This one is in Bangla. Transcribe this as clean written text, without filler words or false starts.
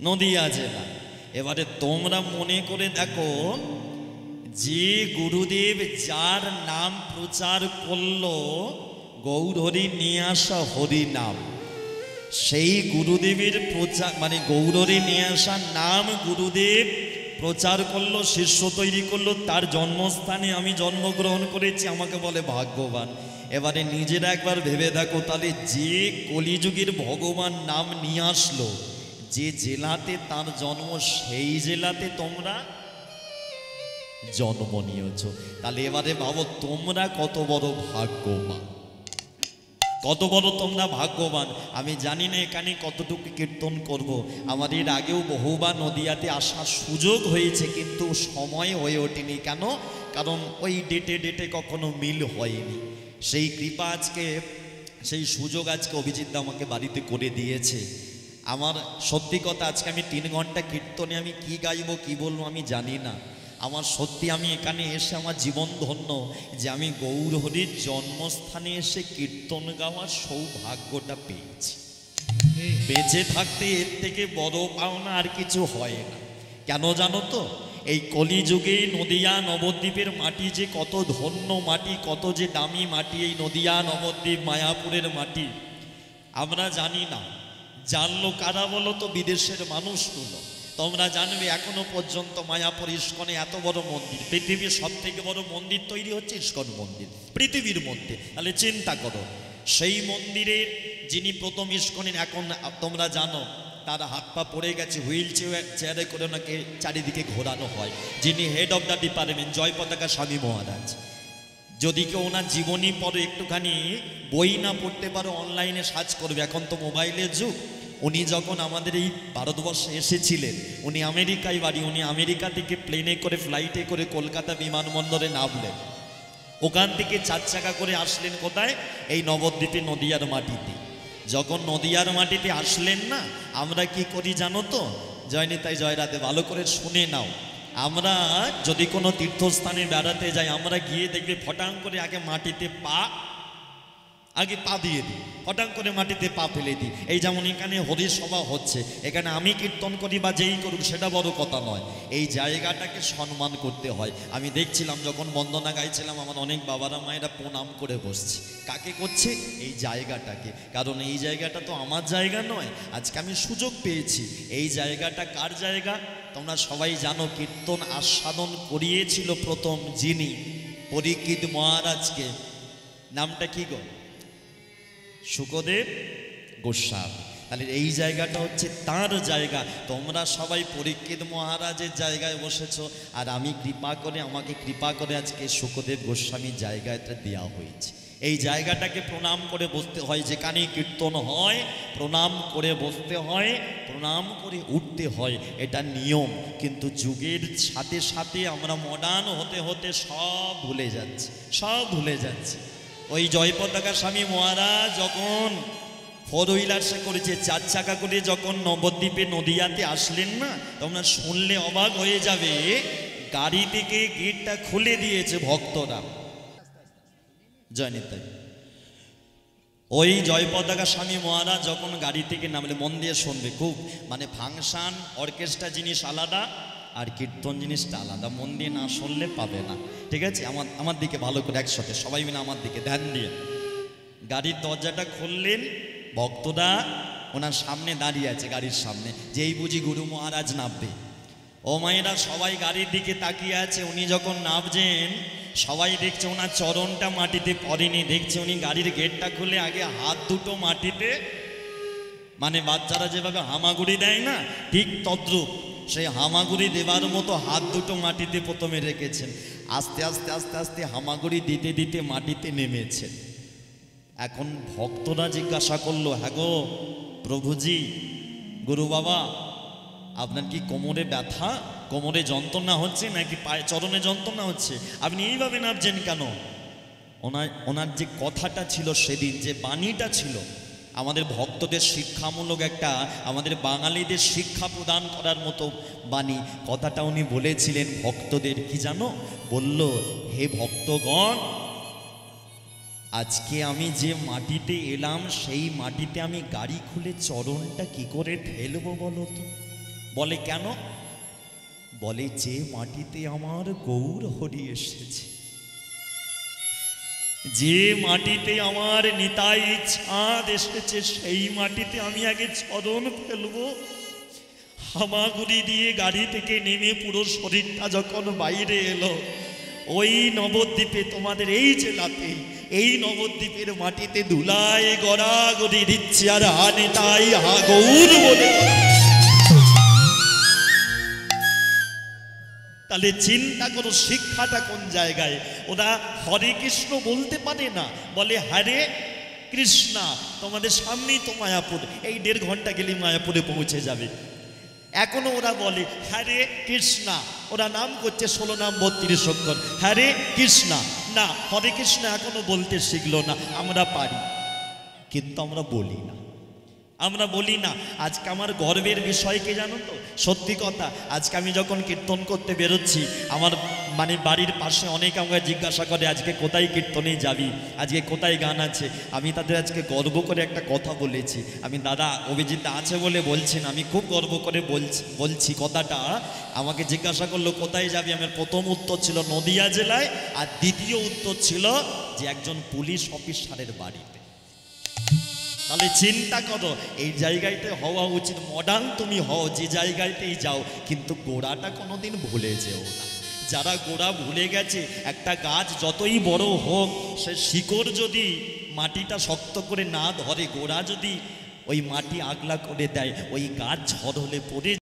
নদিয়া জেলা। এবারে তোমরা মনে করে দেখো, যে গুরুদেব যার নাম প্রচার করলো, গৌরহরি নিয়ে আসা হরি নাম, সেই গুরুদেবের প্রচার মানে গৌরহরি নিয়ে আসা নাম গুরুদেব প্রচার করলো, শিষ্য তৈরি করলো, তার জন্মস্থানে আমি জন্মগ্রহণ করেছি, আমাকে বলে ভাগ্যবান। এবারে নিজেরা একবার ভেবে দেখো, তাহলে যে কলিযুগের ভগবান নাম নিয়ে আসলো, যে জেলাতে তার জন্ম, সেই জেলাতে তোমরা জন্ম নিয়েছ। তাহলে এবারে ভাবো তোমরা কত বড় ভাগ্যবান, কত বড় তোমরা ভাগ্যবান। আমি জানি না এখানে কতটুকু কীর্তন করব। আমার এর আগেও বহুবার নদিয়াতে আসার সুযোগ হয়েছে, কিন্তু সময় হয়ে ওঠেনি। কেন? কারণ ওই ডেটে কখনো মিল হয়নি। সেই কৃপা আজকে, সেই সুযোগ আজকে অভিজিৎদা আমাকে বাড়িতে করে দিয়েছে। আমার সত্যি কথা, আজকে আমি 3 ঘন্টা কীর্তনে আমি কি গাইবো কি বলবো আমি জানি না। আমার সত্যি আমি এখানে এসে আমার জীবন ধন্য যে আমি গৌরহরির জন্মস্থানে এসে কীর্তন গাওয়ার সৌভাগ্যটা পেয়েছি। বেঁচে থাকতে এর থেকে বড় পাওনা আর কিছু হয় না। কেন জানো তো? এই কলিযুগে নদিয়া নবদ্বীপের মাটি যে কত ধন্য মাটি, কত যে দামি মাটি এই নদিয়া নবদ্বীপ মায়াপুরের মাটি, আমরা জানি না। জানলো কারা বলো তো? বিদেশের মানুষগুলো। তোমরা জানবে এখনো পর্যন্ত মায়াপুর ইস্কনে এত বড় মন্দির, পৃথিবীর সব থেকে বড় মন্দির তৈরি হচ্ছে ইস্কন মন্দির পৃথিবীর মধ্যে। তাহলে চিন্তা করো, সেই মন্দিরের যিনি প্রথম ইস্কনের, এখন তোমরা জানো তার হাত পা পড়ে গেছে, হুইল চেয়ারে করে ওনাকে চারিদিকে ঘোরানো হয়, যিনি হেড অফ দ্য ডিপার্টমেন্ট জয় পতাকা স্বামী মহারাজ। যদি কেউ ওনার জীবনী পড়ে, একটুখানি বই না পড়তে পারো অনলাইনে সার্চ করবে, এখন তো মোবাইলের যুগ। উনি যখন আমাদের এই ভারতবর্ষে এসেছিলেন, উনি আমেরিকায় বাড়ি, উনি আমেরিকা থেকে প্লেনে করে ফ্লাইটে করে কলকাতা বিমানবন্দরে নামলেন, ওখান থেকে 4 চাকা করে আসলেন কোথায়? এই নবদ্বীপে নদিয়ার মাটিতে। যখন নদিয়ার মাটিতে আসলেন না, আমরা কি করি জানো তো? জয়নিতাই জয় রাধে, ভালো করে শুনে নাও। আমরা যদি কোনো তীর্থস্থানে বেড়াতে যাই, আমরা গিয়ে দেখবে ফটাং করে আগে মাটিতে পা দিয়ে দিই, ফটাং করে মাটিতে পা ফেলে দিই। এই যেমন এখানে হরির সভা হচ্ছে, এখানে আমি কীর্তন করি বা যেই করুক সেটা বড় কথা নয়, এই জায়গাটাকে সম্মান করতে হয়। আমি দেখছিলাম যখন বন্দনা গাইছিলাম, আমার অনেক বাবারা মায়েরা প্রণাম করে বসছে। কাকে করছে? এই জায়গাটাকে। কারণ এই জায়গাটা তো আমার জায়গা নয়, আজকে আমি সুযোগ পেয়েছি। এই জায়গাটা কার জায়গা? তোমরা সবাই জানো, কীর্তন আস্বাদন করিয়েছিল প্রথম যিনি, পরীক্ষিত মহারাজকে। নামটা কি গো? শুকদেব গোস্বামী। তাহলে এই জায়গাটা হচ্ছে তার জায়গা। তোমরা সবাই পরীক্ষিত মহারাজের জায়গায় বসেছো, আর আমি কৃপা করে, আমাকে কৃপা করে আজকে শুকদেব গোস্বামীর জায়গাটা দেওয়া হয়েছে। এই জায়গাটাকে প্রণাম করে বসতে হয়। যেখানেই কীর্তন হয় প্রণাম করে বসতে হয়, প্রণাম করে উঠতে হয়, এটা নিয়ম। কিন্তু যুগের সাথে সাথে আমরা মডার্ন হতে হতে সব ভুলে যাচ্ছি, সব ভুলে যাচ্ছি। ওই জয় পতাকা স্বামী মহারাজ যখন 4 হুইলার্সে করেছে, 4 চাকা করে যখন নবদ্বীপে নদিয়াতে আসলেন না, তোমরা শুনলে অবাক হয়ে যাবে। গাড়ি থেকে গেটটা খুলে দিয়েছে ভক্তরা। জয়নিতাই। ওই জয় পতাকা স্বামী মহারাজ যখন গাড়ি থেকে নামলে, মন দিয়ে শুনবে খুব, মানে ফাংশন অর্কেস্ট্রা জিনিস আলাদা আর কীর্তন জিনিসটা আলাদা, মন দিয়ে না শুনলে পাবে না। ঠিক আছে? আমার দিকে ভালো করে একসাথে সবাই মিলে আমার দিকে ধ্যান দিয়ে গাড়ির দরজাটা খুললেন। ভক্তরা ওনার সামনে দাঁড়িয়ে আছে, গাড়ির সামনে, যেই বুঝি গুরু মহারাজ নামবে, ও মায়েরা সবাই গাড়ির দিকে তাকিয়ে আছে। উনি যখন নামছেন সবাই দেখছে ওনার চরণটা মাটিতে পড়েনি, দেখছে উনি গাড়ির গেটটা খুলে আগে হাত দুটো মাটিতে, মানে বাচ্চারা যেভাবে হামাগুড়ি দেয় না, ঠিক তদ্রূপ সেই হামাগুড়ি দেবার মতো হাত দুটো মাটিতে প্রথমে রেখেছেন। আস্তে আস্তে আস্তে আস্তে হামাগুড়ি দিতে দিতে মাটিতে নেমেছেন। এখন ভক্তরা জিজ্ঞাসা করলো, হ্যাঁ গো প্রভুজি, গুরু বাবা, আপনার কি কোমরে ব্যথা, কোমরে যন্ত্রণা হচ্ছে নাকি পায়ে চরণে যন্ত্রণা হচ্ছে? আপনি এইভাবে নামছেন কেন? ওনার যে কথাটা ছিল সেদিন, যে বাণীটা ছিল, আমাদের ভক্তদের শিক্ষামূলক একটা, আমাদের বাঙালিদের শিক্ষা প্রদান করার মতো বাণী, কথাটা উনি বলেছিলেন ভক্তদের। কি জানো বলল? হে ভক্তগণ, আজকে আমি যে মাটিতে এলাম সেই মাটিতে আমি গাড়ি খুলে চরণটা কি করে ফেলবো বলো তো? বলে কেন? বলে যে মাটিতে আমার গৌর হরি এসেছে, যে মাটিতে আমার নিতাই চাঁদ এসেছে, সেই মাটিতে আমি আগে চরণ ফেলবো। হামাগুড়ি দিয়ে গাড়ি থেকে নেমে পুরো শরীরটা যখন বাইরে এলো, ওই নবদ্বীপে, তোমাদের এই জেলাতে, এই নবদ্বীপের মাটিতে ধুলায় গড়াগড়ি দিচ্ছে আর হা নিতাই হা গৌর বলে। তাহলে চিন্তা করো শিক্ষাটা কোন জায়গায়। ওরা হরে কৃষ্ণ বলতে পারে না, বলে হরে কৃষ্ণা। তোমাদের সামনেই তো মায়াপুর, এই 1.5 ঘন্টা গেলে মায়াপুরে পৌঁছে যাবে। এখনো ওরা বলে হরে কৃষ্ণা, ওরা নাম করছে 16 নাম 32 অক্ষর, হরে কৃষ্ণা। না, হরে কৃষ্ণ এখনো বলতে শিখলো না। আমরা পারি, কিন্তু আমরা বলি না, আমরা বলি না। আজকে আমার গর্বের বিষয় কি জানো তো? সত্যি কথা, আজকে আমি যখন কীর্তন করতে বেরোচ্ছি, আমার মানে বাড়ির পাশে অনেক আমাকে জিজ্ঞাসা করে আজকে কোথায় কীর্তনে যাবি, আজকে কোথায় গান আছে। আমি তাদের আজকে গর্ব করে একটা কথা বলেছি। আমি দাদা অভিজিৎ আছে বলে বলছি না, আমি খুব গর্ব করে বলছি কথাটা। আমাকে জিজ্ঞাসা করলো কোথায় যাবি, আমার প্রথম উত্তর ছিল নদিয়া জেলায়, আর দ্বিতীয় উত্তর ছিল যে একজন পুলিশ অফিসারের বাড়িতে। তাহলে চিন্তা করো, এই জায়গাতে হওয়া উচিত। মডার্ন তুমি হও যে জায়গাতেই যাও, কিন্তু গোড়াটা কোনোদিন ভুলে যেও না। যারা গোড়া ভুলে গেছে, একটা গাছ যতই বড় হোক, সে শিকড় যদি মাটিটা শক্ত করে না ধরে, গোড়া যদি ওই মাটি আগলা করে দেয়, ওই গাছ ঝড় হলে পড়ে